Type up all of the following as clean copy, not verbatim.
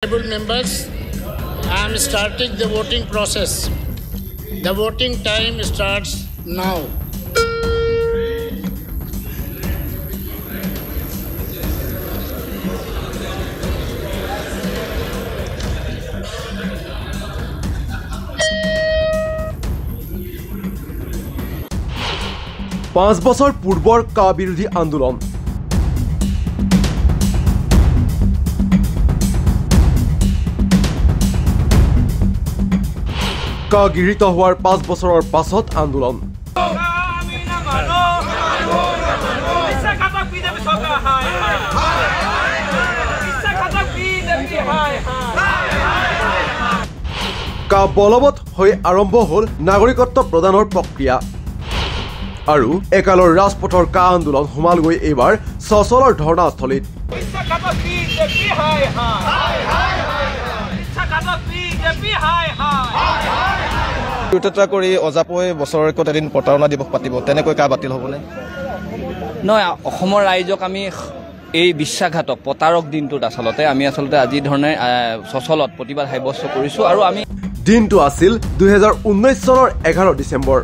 Honorable members, I am starting the voting process. The voting time starts now. পাঁচ বছৰ পূৰ্বৰ কা বিৰোধী আন্দোলন কা গৃহীত হোৱাৰ 5 বছৰৰ পাছত আন্দোলন কা বলবৎ হৈ আৰম্ভ হ'ল নাগৰিকত্ব প্ৰদানৰ প্ৰক্ৰিয়া আৰু একালৰ ৰাজপথৰ কা আন্দোলন সোমালগৈ এইবাৰ সচলৰ ধৰ্ণাস্থলীত উত্তৰা কৰি অজাপই বছৰেকত এদিন প্ৰতাৰণা দিৱস পাতিব তেনেকৈ কা বাতিল হ'বনে নহয় অসমৰ ৰাইজক আমি এই বিশ্বাসঘাতক প্ৰতাৰক দিনটোত আমি আজি ধৰণে সচলত প্ৰতিবাদ সাব্যস্ত কৰিছো আৰু আমি দিনটো আছিল 2019 চনৰ 11 ডিচেম্বৰ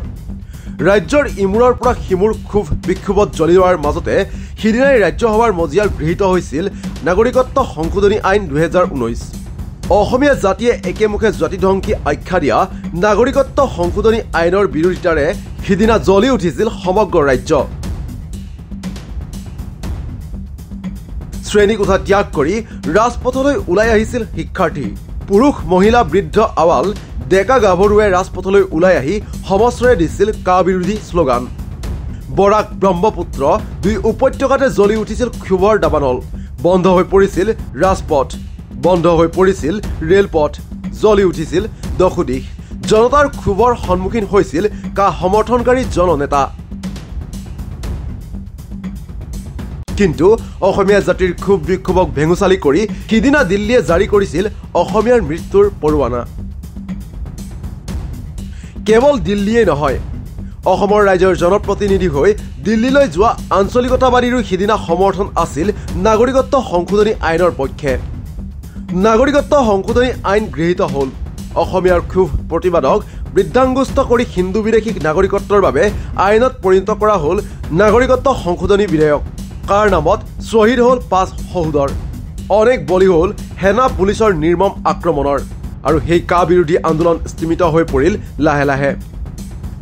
ৰাজ্যৰ ইমূৰৰ পৰা সিমূৰ খুব বিক্ষোভত জ্বলি যোৱাৰ মাজতে সিদিনাই ৰাজ্যসভাৰ মজিয়াত গৃহীত হৈছিল নাগৰিকত্ব সংশোধনী আইন 2019 অসমীয়া জাতিয়ে একেমুখে জাতিধ্বংসী আখ্যা দিয়া নাগৰিকত্ব সংশোধনী আইনৰ বিৰোধিতাৰে সিদিনা জ্বলি উঠিছিল সমগ্ৰ ৰাজ্য শ্ৰেণীকোঠা ত্যাগ কৰি ৰাজপথলৈ ওলাই আহিছিল শিক্ষাৰ্থী পুৰুষ মহিলা বৃদ্ধ আৱাল ডেকা গাভৰুৱে ৰাজপথলৈ ওলাই আহি সমস্বৰে দিছিল কা বিৰোধী শ্লোগান বৰাক ব্ৰহ্মপুত্ৰ দুই উপত্যকাতে জ্বলি উঠিছিল ক্ষোভৰ দাবানল বন্ধ হৈ পৰিছিল ৰাজপথ বন্ধ হৈ পৰিছিল ৰেলপথ জ্বলি উঠিছিল দশদিশ জনতাৰ ক্ষোভৰ সন্মুখীন হৈছিল কা সমৰ্থনকাৰী জননেতা কিন্তু অসমীয়া জাতিৰ ক্ষোভ বিক্ষোভক ভেঙুচালি কৰি সিদিনা দিল্লীয়ে জাৰি কৰিছিল অসমীয়াৰ মৃত্যুৰ পৰোৱানা কেৱল দিল্লীয়ে নহয় অসমৰ ৰাজ্যৰ জনপ্ৰতিনিধি হৈ দিল্লীলৈ যোৱা আঞ্চলিকতাবাদীৰো সিদিনা সমৰ্থন আছিল নাগৰিকত্ব সংশোধনী আইনৰ পক্ষে নাগৰিকত্ব সংশোধনী আইন গৃহীত হ'ল অসমীয়াৰ ক্ষোভ প্ৰতিবাদক বৃদ্ধাংগুষ্ট কৰি হিন্দু বিদেশীক নাগৰিকত্বৰ বাবে আইনত পৰিণত কৰা হ'ল নাগৰিকত্ব সংশোধনী বিধেয়ক কাৰ নামত শ্বহীদ হ'ল 5 সহোদৰ অনেক বলি হ'ল সেনা পুলিচৰ নিৰ্মম আক্ৰমণৰ আৰু সেই কা বিৰোধী আন্দোলন স্তিমিত হৈ পৰিল লাহে লাহে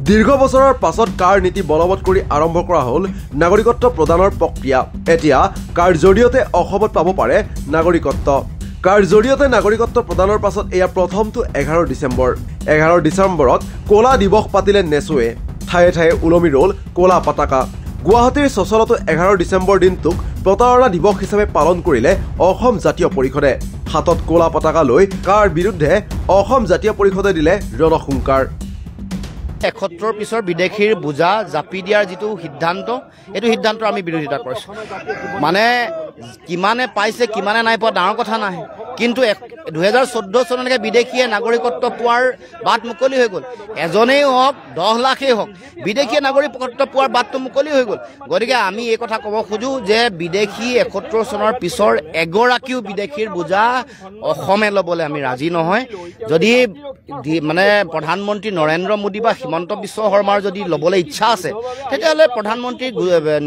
দীৰ্ঘ বছৰৰ পাছত কাৰ নীতি বলবৎ কৰি আৰম্ভ কৰা হ'ল নাগৰিকত্ব প্ৰদানৰ প্ৰক্ৰিয়া এতিয়া কাৰ জৰিয়তে অসমত পাব পাৰে নাগৰিকত্ব কাৰ জৰিয়তে নাগৰিকত্ব প্ৰদানৰ পাছত এয়া প্ৰথমটো 11 ডিচেম্বৰ 11 ডিচেম্বৰত কোলা দিৱস পাতিলে নেচুৱে ঠায়ে ঠায়ে উলমি ৰ'ল কোলা পতাকা গুৱাহাটীৰ সচলতো 11 ডিচেম্বৰ দিনটোক প্ৰতাৰণা দিৱস হিচাপে পালন কৰিলে অসম জাতীয় পৰিষদে হাতত কোলা পতাকা লৈ কাৰ বিৰুদ্ধে অসম জাতীয় পৰিষদে দিলে ৰণসংকাৰ 71 পিছৰ বিদেশীৰ বুজা জাপি দিয়াৰ যিটো সিদ্ধান্ত এইটো সিদ্ধান্তৰ আমি বিৰোধিতা কৰিছো মানে কিমানে পাইছে কিমানে নাই পোৱা ডাঙৰ কথা নাই কিন্তু 2014 চনলৈকে বিদেশীয়ে নাগৰিকত্ব পোৱাৰ বাট মুকলি হৈ গ'ল এজনেই হওক 10 লাখেই হওক বিদেশীয়ে নাগৰিকত্ব পোৱাৰ বাটটো মুকলি হৈ গ'ল গতিকে আমি এই কথা ক'ব খোজো যে বিদেশী 71 চনৰ পিছৰ এগৰাকীও বিদেশীৰ বুজা অসমে ল'বলৈ আমি ৰাজি নহয় যদি মানে প্ৰধানমন্ত্ৰী নৰেন্দ্ৰ মোদী বা হিমন্ত বিশ্ব শৰ্মাৰ যদি ল'বলৈ ইচ্ছা আছে তেতিয়াহ'লে প্ৰধানমন্ত্ৰী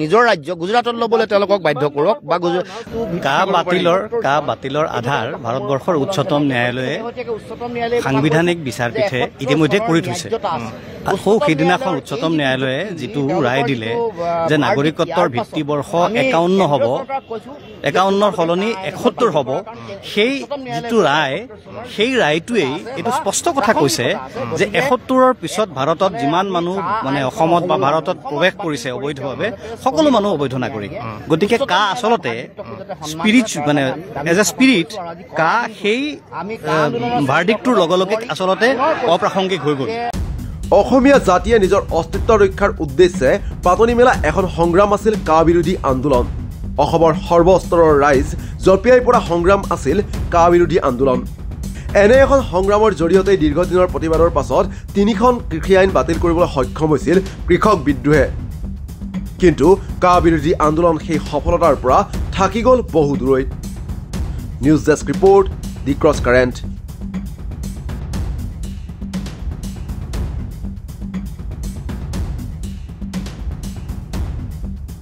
নিজৰ ৰাজ্য গুজৰাটত ল'বলৈ তেওঁলোকক বাধ্য কৰক বা কা বাতিলৰ আধাৰ ভাৰতবৰ্ষৰ উচ্চতম ন্যায়ালয়ে সাংবিধানিক বিচাৰপীঠে ইতিমধ্যে কৰি থৈছে সেইদিনাখন উচ্চতম ন্যায়ালয়ে যিটো ৰায় দিলে যে নাগৰিকত্বৰ ভিত্তিবৰ্ষ 51 হ'ব 51ৰ সলনি 71 হ'ব সেই যিটো ৰায় সেই ৰায়টোৱেই এইটো স্পষ্ট কথা কৈছে যে 71ৰ পিছত ভাৰতত যিমান মানুহ মানে অসমত বা ভাৰতত প্ৰৱেশ কৰিছে অবৈধভাৱে সকলো মানুহ অবৈধ নাগৰিক গতিকে কা আচলতে স্পিৰিট মানে এজ এ স্পিৰিট কা সেই ভাৰ্ডিক্টটোৰ লগে লগে আচলতে অপ্ৰাসংগিক হৈ গ'ল অসমীয়া জাতিয়ে নিজৰ অস্তিত্ব ৰক্ষাৰ উদ্দেশ্যে পাতনি মেলা এখন সংগ্ৰাম আছিল কা বিৰোধী আন্দোলন অসমৰ সৰ্বস্তৰৰ ৰাইজ জপিয়াই পৰা সংগ্ৰাম আছিল কা বিৰোধী আন্দোলন এনে এখন সংগ্ৰামৰ জৰিয়তে দীৰ্ঘদিনৰ প্ৰতিবাদৰ পাছত 3খন কৃষি আইন বাতিল কৰিবলৈ সক্ষম হৈছিল কৃষক বিদ্ৰোহে কিন্তু কা বিৰোধী আন্দোলন সেই সফলতাৰ পৰা থাকি গ'ল বহু দূৰৈত নিউজ ডেস্ক ৰিপোৰ্ট দি ক্ৰছ কাৰেণ্ট।